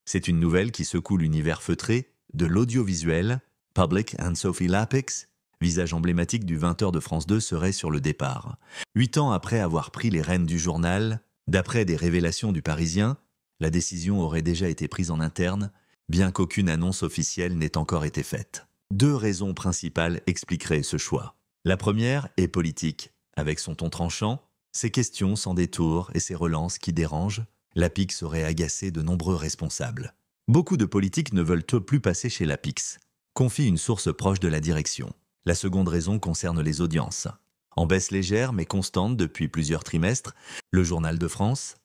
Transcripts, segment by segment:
C'est une nouvelle qui secoue l'univers feutré de l'audiovisuel. Public and Sophie Lapix, visage emblématique du 20h de France 2, serait sur le départ. 8 ans après avoir pris les rênes du journal, d'après des révélations du Parisien, la décision aurait déjà été prise en interne, bien qu'aucune annonce officielle n'ait encore été faite. 2 raisons principales expliqueraient ce choix. La première est politique. Avec son ton tranchant, ses questions sans détour et ses relances qui dérangent, Lapix aurait agacé de nombreux responsables. Beaucoup de politiques ne veulent plus passer chez Lapix, confie une source proche de la direction. La seconde raison concerne les audiences. En baisse légère mais constante depuis plusieurs trimestres, le Journal de France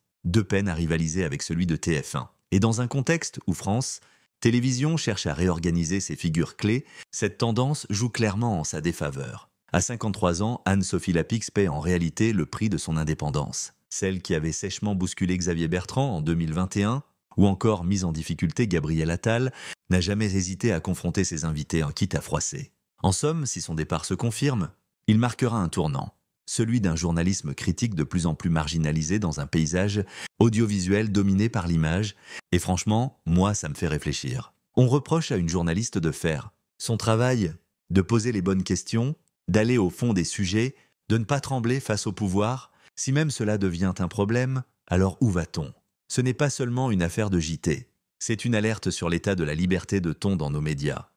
peine à rivaliser avec celui de TF1. Et dans un contexte où France Télévisions cherche à réorganiser ses figures clés, cette tendance joue clairement en sa défaveur. À 53 ans, Anne-Sophie Lapix paie en réalité le prix de son indépendance. Celle qui avait sèchement bousculé Xavier Bertrand en 2021, ou encore mis en difficulté Gabriel Attal, n'a jamais hésité à confronter ses invités en quitte à froisser. En somme, si son départ se confirme, il marquera un tournant, celui d'un journalisme critique de plus en plus marginalisé dans un paysage audiovisuel dominé par l'image, et franchement, moi ça me fait réfléchir. On reproche à une journaliste de faire son travail, de poser les bonnes questions, d'aller au fond des sujets, de ne pas trembler face au pouvoir. Si même cela devient un problème, alors où va-t-on ? Ce n'est pas seulement une affaire de JT, c'est une alerte sur l'état de la liberté de ton dans nos médias.